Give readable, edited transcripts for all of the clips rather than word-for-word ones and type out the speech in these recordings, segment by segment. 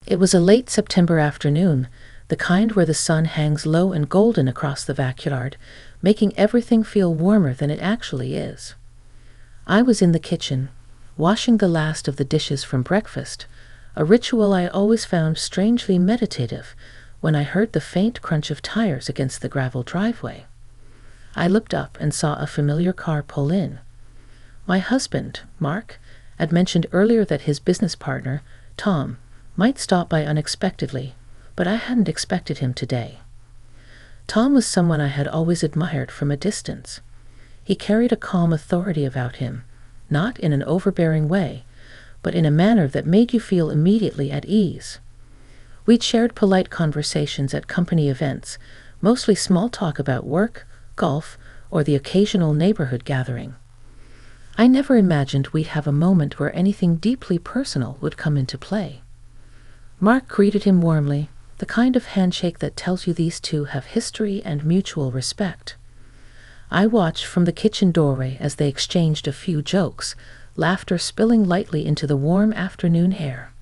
It was a late September afternoon, the kind where the sun hangs low and golden across the backyard, making everything feel warmer than it actually is. I was in the kitchen, washing the last of the dishes from breakfast, a ritual I always found strangely meditative, when I heard the faint crunch of tires against the gravel driveway. I looked up and saw a familiar car pull in. My husband, Mark, had mentioned earlier that his business partner, Tom, might stop by unexpectedly, but I hadn't expected him today. Tom was someone I had always admired from a distance. He carried a calm authority about him, not in an overbearing way, but in a manner that made you feel immediately at ease. We'd shared polite conversations at company events, mostly small talk about work, golf, or the occasional neighborhood gathering. I never imagined we'd have a moment where anything deeply personal would come into play. Mark greeted him warmly, the kind of handshake that tells you these two have history and mutual respect. I watched from the kitchen doorway as they exchanged a few jokes, laughter spilling lightly into the warm afternoon air.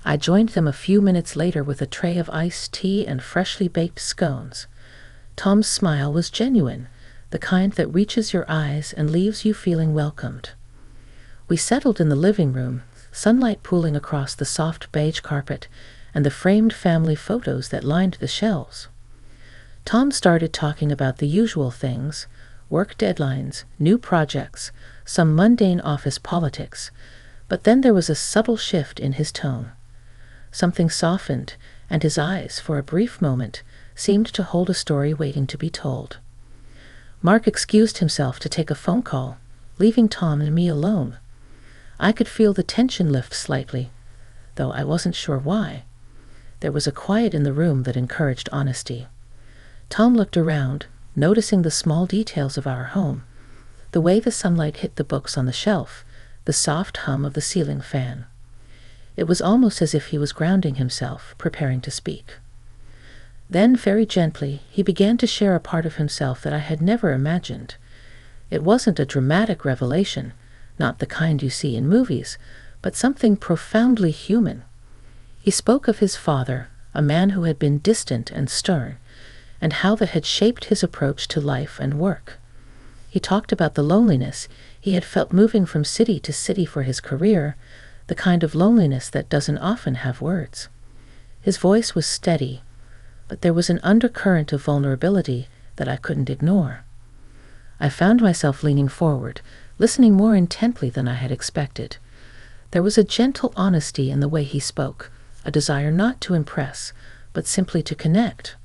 I joined them a few minutes later with a tray of iced tea and freshly baked scones. Tom's smile was genuine, the kind that reaches your eyes and leaves you feeling welcomed. We settled in the living room, sunlight pooling across the soft beige carpet and the framed family photos that lined the shelves. Tom started talking about the usual things: work deadlines, new projects, some mundane office politics, but then there was a subtle shift in his tone. Something softened, and his eyes, for a brief moment, seemed to hold a story waiting to be told. Mark excused himself to take a phone call, leaving Tom and me alone. I could feel the tension lift slightly, though I wasn't sure why. There was a quiet in the room that encouraged honesty. Tom looked around, noticing the small details of our home: the way the sunlight hit the books on the shelf, the soft hum of the ceiling fan. It was almost as if he was grounding himself, preparing to speak. Then, very gently, he began to share a part of himself that I had never imagined. It wasn't a dramatic revelation, not the kind you see in movies, but something profoundly human. He spoke of his father, a man who had been distant and stern, and how that had shaped his approach to life and work. He talked about the loneliness he had felt moving from city to city for his career, the kind of loneliness that doesn't often have words. His voice was steady, but there was an undercurrent of vulnerability that I couldn't ignore. I found myself leaning forward, listening more intently than I had expected. There was a gentle honesty in the way he spoke, a desire not to impress, but simply to connect.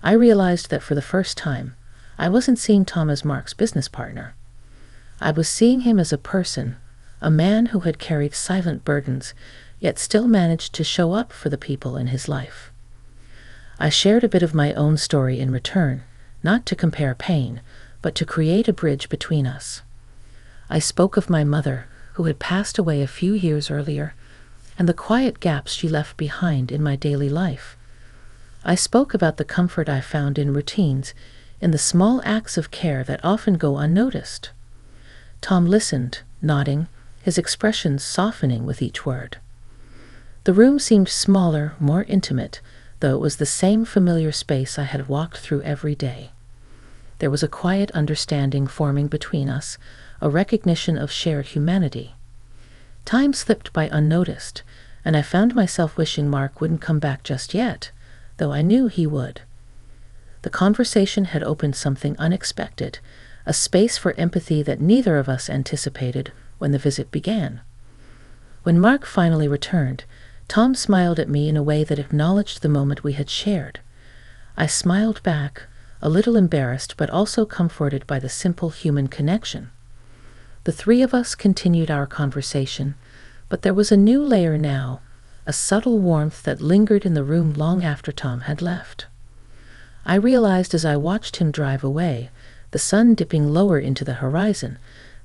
I realized that for the first time, I wasn't seeing Tom as Mark's business partner. I was seeing him as a person, a man who had carried silent burdens, yet still managed to show up for the people in his life. I shared a bit of my own story in return, not to compare pain, but to create a bridge between us. I spoke of my mother, who had passed away a few years earlier, and the quiet gaps she left behind in my daily life. I spoke about the comfort I found in routines, in the small acts of care that often go unnoticed. Tom listened, nodding, his expressions softening with each word. The room seemed smaller, more intimate, though it was the same familiar space I had walked through every day. There was a quiet understanding forming between us, a recognition of shared humanity. Time slipped by unnoticed, and I found myself wishing Mark wouldn't come back just yet, though I knew he would. The conversation had opened something unexpected, a space for empathy that neither of us anticipated when the visit began. When Mark finally returned, Tom smiled at me in a way that acknowledged the moment we had shared. I smiled back, a little embarrassed but also comforted by the simple human connection. The three of us continued our conversation, but there was a new layer now, a subtle warmth that lingered in the room long after Tom had left. I realized as I watched him drive away, the sun dipping lower into the horizon,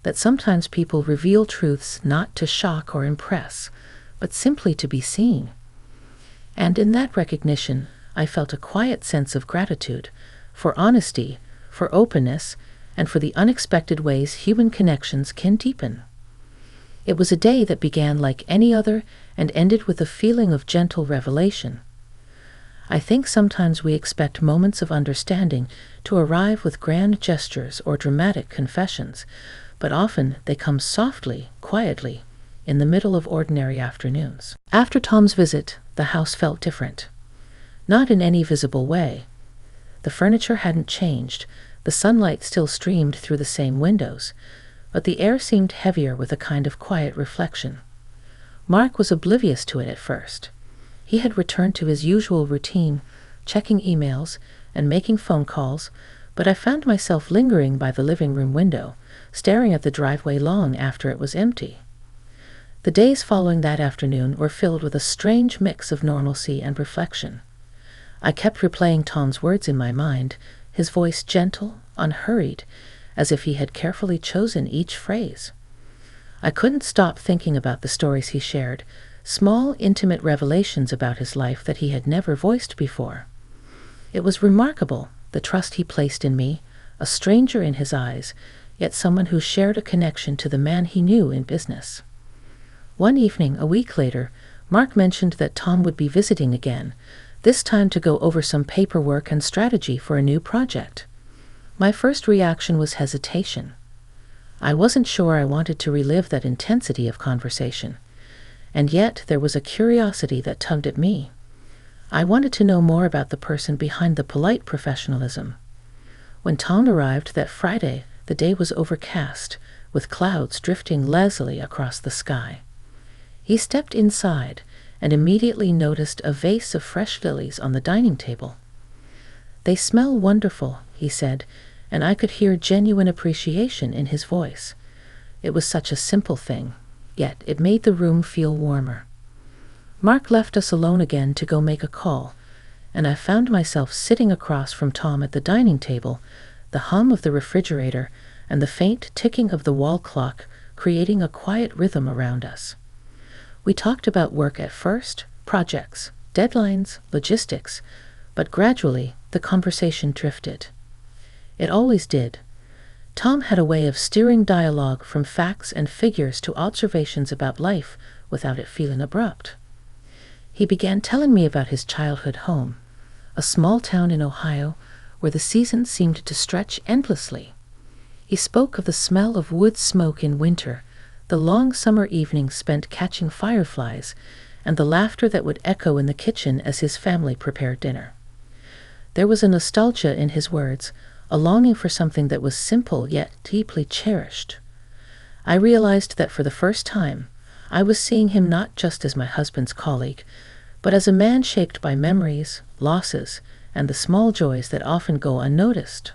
that sometimes people reveal truths not to shock or impress, but simply to be seen. And in that recognition, I felt a quiet sense of gratitude, for honesty, for openness, and for the unexpected ways human connections can deepen. It was a day that began like any other and ended with a feeling of gentle revelation. I think sometimes we expect moments of understanding to arrive with grand gestures or dramatic confessions, but often they come softly, quietly, in the middle of ordinary afternoons. After Tom's visit, the house felt different. Not in any visible way. The furniture hadn't changed, the sunlight still streamed through the same windows, but the air seemed heavier with a kind of quiet reflection. Mark was oblivious to it at first. He had returned to his usual routine, checking emails and making phone calls, but I found myself lingering by the living room window, staring at the driveway long after it was empty. The days following that afternoon were filled with a strange mix of normalcy and reflection. I kept replaying Tom's words in my mind, his voice gentle, unhurried, as if he had carefully chosen each phrase. I couldn't stop thinking about the stories he shared, small, intimate revelations about his life that he had never voiced before. It was remarkable, the trust he placed in me, a stranger in his eyes, yet someone who shared a connection to the man he knew in business. One evening, a week later, Mark mentioned that Tom would be visiting again, this time to go over some paperwork and strategy for a new project. My first reaction was hesitation. I wasn't sure I wanted to relive that intensity of conversation, and yet there was a curiosity that tugged at me. I wanted to know more about the person behind the polite professionalism. When Tom arrived that Friday, the day was overcast, with clouds drifting lazily across the sky. He stepped inside and immediately noticed a vase of fresh lilies on the dining table. "They smell wonderful," he said, and I could hear genuine appreciation in his voice. It was such a simple thing, yet it made the room feel warmer. Mark left us alone again to go make a call, and I found myself sitting across from Tom at the dining table, the hum of the refrigerator and the faint ticking of the wall clock creating a quiet rhythm around us. We talked about work at first, projects, deadlines, logistics, but gradually the conversation drifted. It always did. Tom had a way of steering dialogue from facts and figures to observations about life without it feeling abrupt. He began telling me about his childhood home, a small town in Ohio where the seasons seemed to stretch endlessly. He spoke of the smell of wood smoke in winter, the long summer evenings spent catching fireflies, and the laughter that would echo in the kitchen as his family prepared dinner. There was a nostalgia in his words, a longing for something that was simple yet deeply cherished. I realized that for the first time, I was seeing him not just as my husband's colleague, but as a man shaped by memories, losses, and the small joys that often go unnoticed.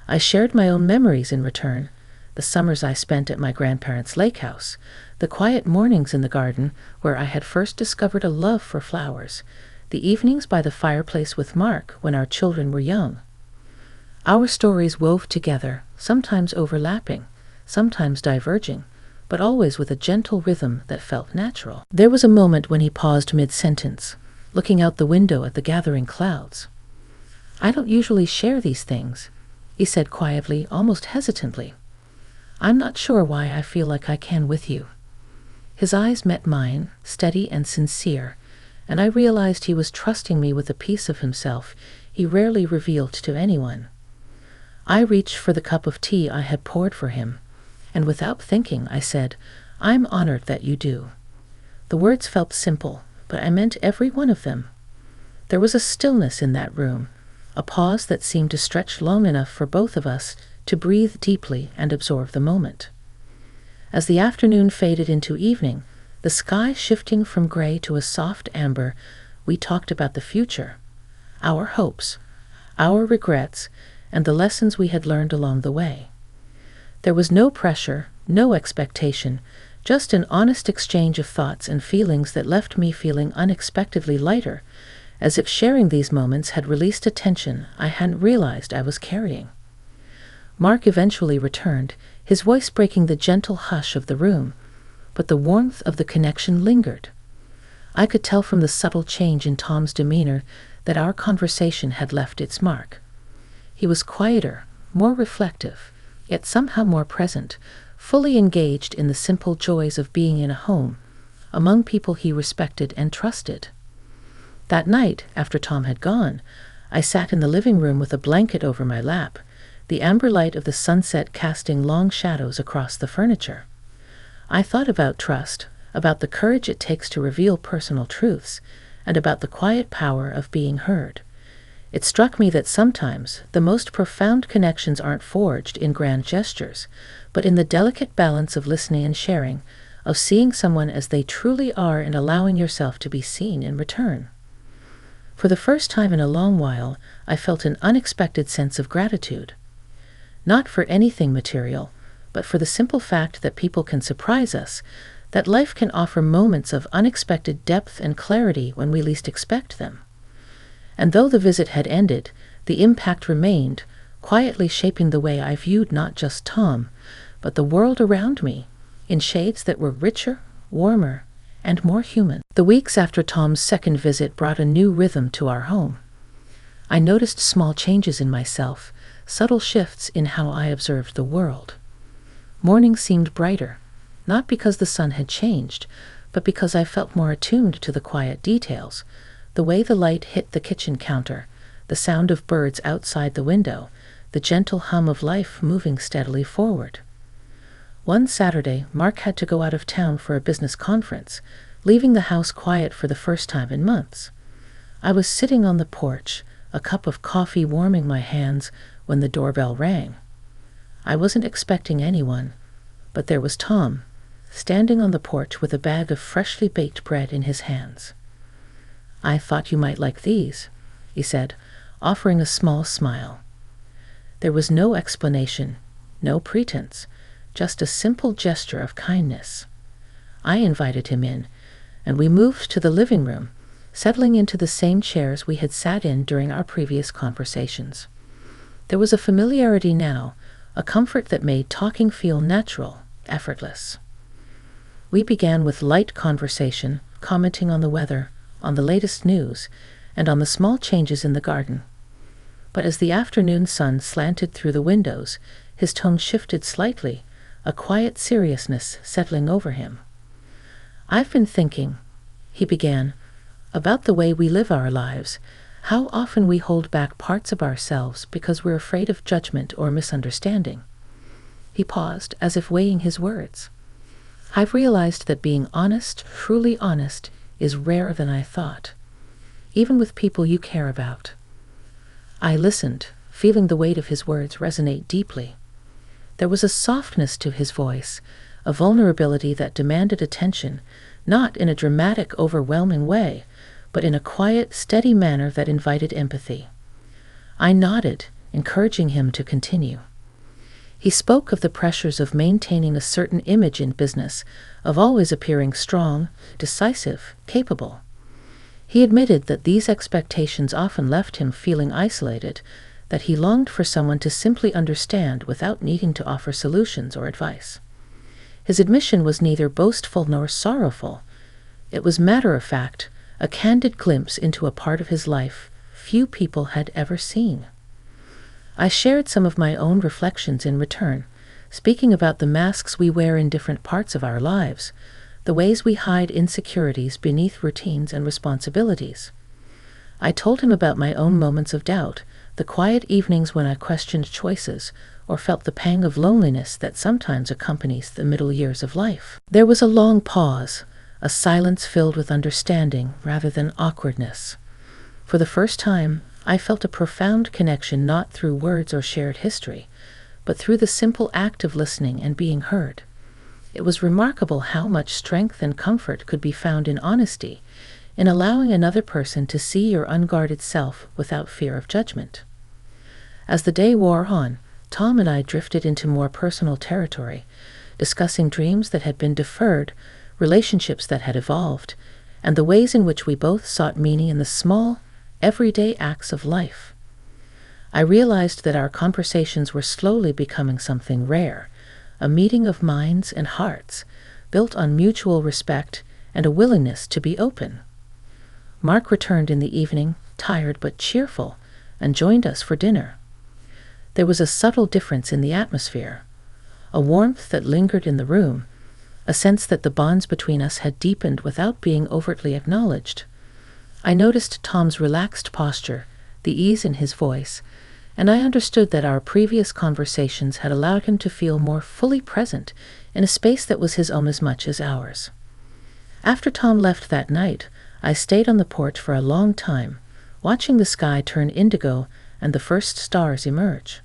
I shared my own memories in return, the summers I spent at my grandparents' lake house, the quiet mornings in the garden where I had first discovered a love for flowers, the evenings by the fireplace with Mark when our children were young. Our stories wove together, sometimes overlapping, sometimes diverging, but always with a gentle rhythm that felt natural. There was a moment when he paused mid-sentence, looking out the window at the gathering clouds. "I don't usually share these things," he said quietly, almost hesitantly. "I'm not sure why I feel like I can with you." His eyes met mine, steady and sincere, and I realized he was trusting me with a piece of himself he rarely revealed to anyone. I reached for the cup of tea I had poured for him, and without thinking I said, "I'm honored that you do." The words felt simple, but I meant every one of them. There was a stillness in that room, a pause that seemed to stretch long enough for both of us to breathe deeply and absorb the moment. As the afternoon faded into evening, the sky shifting from gray to a soft amber, we talked about the future, our hopes, our regrets, and the lessons we had learned along the way. There was no pressure, no expectation, just an honest exchange of thoughts and feelings that left me feeling unexpectedly lighter, as if sharing these moments had released a tension I hadn't realized I was carrying. Mark eventually returned, his voice breaking the gentle hush of the room, but the warmth of the connection lingered. I could tell from the subtle change in Tom's demeanor that our conversation had left its mark. He was quieter, more reflective, yet somehow more present, fully engaged in the simple joys of being in a home, among people he respected and trusted. That night, after Tom had gone, I sat in the living room with a blanket over my lap, the amber light of the sunset casting long shadows across the furniture. I thought about trust, about the courage it takes to reveal personal truths, and about the quiet power of being heard. It struck me that sometimes the most profound connections aren't forged in grand gestures, but in the delicate balance of listening and sharing, of seeing someone as they truly are and allowing yourself to be seen in return. For the first time in a long while, I felt an unexpected sense of gratitude. Not for anything material, but for the simple fact that people can surprise us, that life can offer moments of unexpected depth and clarity when we least expect them. And though the visit had ended, the impact remained, quietly shaping the way I viewed not just Tom, but the world around me, in shades that were richer, warmer, and more human. The weeks after Tom's second visit brought a new rhythm to our home. I noticed small changes in myself, subtle shifts in how I observed the world. Mornings seemed brighter, not because the sun had changed, but because I felt more attuned to the quiet details, the way the light hit the kitchen counter, the sound of birds outside the window, the gentle hum of life moving steadily forward. One Saturday, Mark had to go out of town for a business conference, leaving the house quiet for the first time in months. I was sitting on the porch, a cup of coffee warming my hands, when the doorbell rang. I wasn't expecting anyone, but there was Tom, standing on the porch with a bag of freshly baked bread in his hands. "I thought you might like these," he said, offering a small smile. There was no explanation, no pretense, just a simple gesture of kindness. I invited him in, and we moved to the living room, settling into the same chairs we had sat in during our previous conversations. There was a familiarity now, a comfort that made talking feel natural, effortless. We began with light conversation, commenting on the weather, on the latest news, and on the small changes in the garden. But as the afternoon sun slanted through the windows, his tone shifted slightly, a quiet seriousness settling over him. "I've been thinking," he began, "about the way we live our lives, how often we hold back parts of ourselves because we're afraid of judgment or misunderstanding." He paused, as if weighing his words. "I've realized that being honest, truly honest, is rarer than I thought, even with people you care about." I listened, feeling the weight of his words resonate deeply. There was a softness to his voice, a vulnerability that demanded attention, not in a dramatic, overwhelming way, but in a quiet, steady manner that invited empathy. I nodded, encouraging him to continue. He spoke of the pressures of maintaining a certain image in business, of always appearing strong, decisive, capable. He admitted that these expectations often left him feeling isolated, that he longed for someone to simply understand without needing to offer solutions or advice. His admission was neither boastful nor sorrowful. It was matter-of-fact, a candid glimpse into a part of his life few people had ever seen. I shared some of my own reflections in return, speaking about the masks we wear in different parts of our lives, the ways we hide insecurities beneath routines and responsibilities. I told him about my own moments of doubt, the quiet evenings when I questioned choices or felt the pang of loneliness that sometimes accompanies the middle years of life. There was a long pause, a silence filled with understanding rather than awkwardness. For the first time, I felt a profound connection not through words or shared history, but through the simple act of listening and being heard. It was remarkable how much strength and comfort could be found in honesty, in allowing another person to see your unguarded self without fear of judgment. As the day wore on, Tom and I drifted into more personal territory, discussing dreams that had been deferred, relationships that had evolved, and the ways in which we both sought meaning in the small, everyday acts of life. I realized that our conversations were slowly becoming something rare, a meeting of minds and hearts, built on mutual respect and a willingness to be open. Mark returned in the evening, tired but cheerful, and joined us for dinner. There was a subtle difference in the atmosphere. a warmth that lingered in the room, a sense that the bonds between us had deepened without being overtly acknowledged. I noticed Tom's relaxed posture, the ease in his voice, and I understood that our previous conversations had allowed him to feel more fully present in a space that was his own as much as ours. After Tom left that night, I stayed on the porch for a long time, watching the sky turn indigo and the first stars emerge.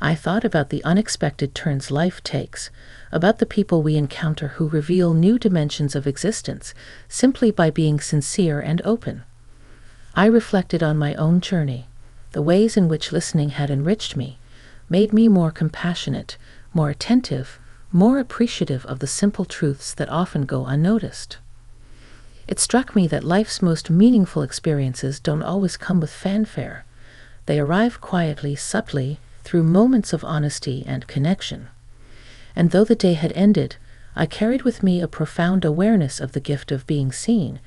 I thought about the unexpected turns life takes, about the people we encounter who reveal new dimensions of existence simply by being sincere and open. I reflected on my own journey, the ways in which listening had enriched me, made me more compassionate, more attentive, more appreciative of the simple truths that often go unnoticed. It struck me that life's most meaningful experiences don't always come with fanfare. They arrive quietly, subtly, through moments of honesty and connection. And though the day had ended, I carried with me a profound awareness of the gift of being seen,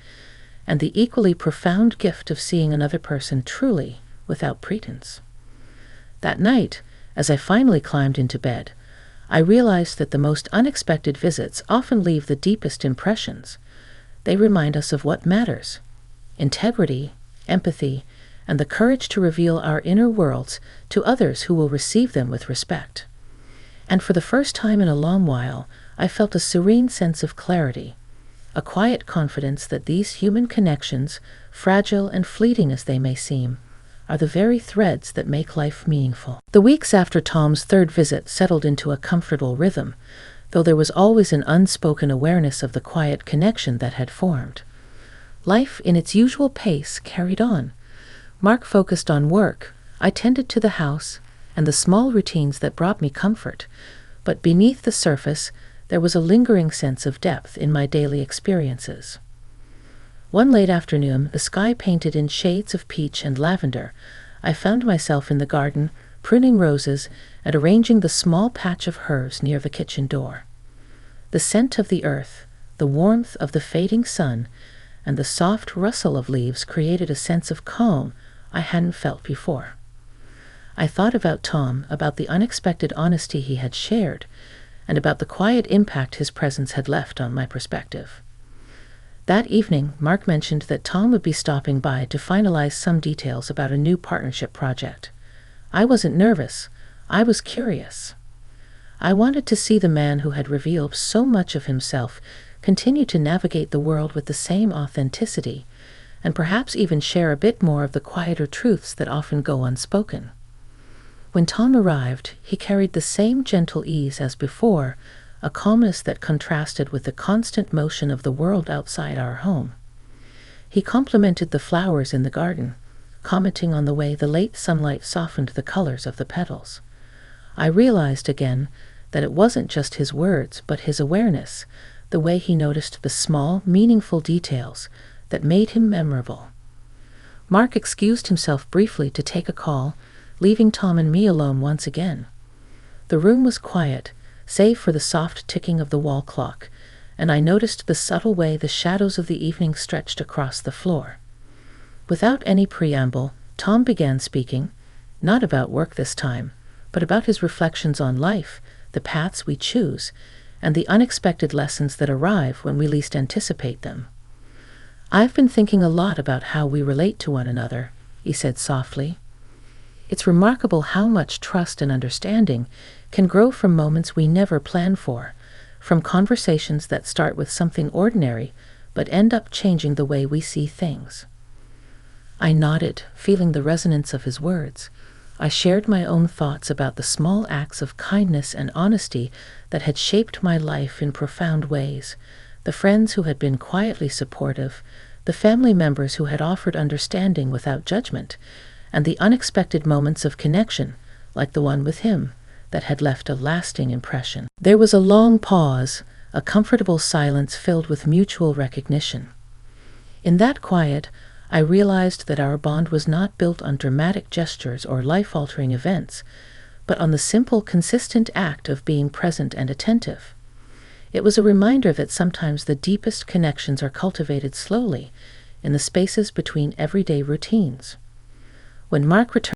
and the equally profound gift of seeing another person truly, without pretense. That night, as I finally climbed into bed, I realized that the most unexpected visits often leave the deepest impressions. They remind us of what matters: integrity, empathy, and the courage to reveal our inner worlds to others who will receive them with respect. And for the first time in a long while, I felt a serene sense of clarity, a quiet confidence that these human connections, fragile and fleeting as they may seem, are the very threads that make life meaningful. The weeks after Tom's third visit settled into a comfortable rhythm, though there was always an unspoken awareness of the quiet connection that had formed. Life, in its usual pace, carried on. Mark focused on work, I tended to the house, and the small routines that brought me comfort, but beneath the surface, there was a lingering sense of depth in my daily experiences. One late afternoon, the sky painted in shades of peach and lavender, I found myself in the garden, pruning roses and arranging the small patch of herbs near the kitchen door. The scent of the earth, the warmth of the fading sun, and the soft rustle of leaves created a sense of calm I hadn't felt before. I thought about Tom, about the unexpected honesty he had shared, and about the quiet impact his presence had left on my perspective. That evening, Mark mentioned that Tom would be stopping by to finalize some details about a new partnership project. I wasn't nervous. I was curious. I wanted to see the man who had revealed so much of himself continue to navigate the world with the same authenticity, and perhaps even share a bit more of the quieter truths that often go unspoken. When Tom arrived, he carried the same gentle ease as before, a calmness that contrasted with the constant motion of the world outside our home. He complimented the flowers in the garden, commenting on the way the late sunlight softened the colors of the petals. I realized again that it wasn't just his words, but his awareness, the way he noticed the small, meaningful details that made him memorable. Mark excused himself briefly to take a call, leaving Tom and me alone once again. The room was quiet, save for the soft ticking of the wall clock, and I noticed the subtle way the shadows of the evening stretched across the floor. Without any preamble, Tom began speaking, not about work this time, but about his reflections on life, the paths we choose, and the unexpected lessons that arrive when we least anticipate them. "I've been thinking a lot about how we relate to one another," he said softly. "It's remarkable how much trust and understanding can grow from moments we never plan for, from conversations that start with something ordinary but end up changing the way we see things." I nodded, feeling the resonance of his words. I shared my own thoughts about the small acts of kindness and honesty that had shaped my life in profound ways, the friends who had been quietly supportive, the family members who had offered understanding without judgment, and the unexpected moments of connection, like the one with him, that had left a lasting impression. There was a long pause, a comfortable silence filled with mutual recognition. In that quiet, I realized that our bond was not built on dramatic gestures or life-altering events, but on the simple, consistent act of being present and attentive. It was a reminder that sometimes the deepest connections are cultivated slowly, in the spaces between everyday routines. When Mark returned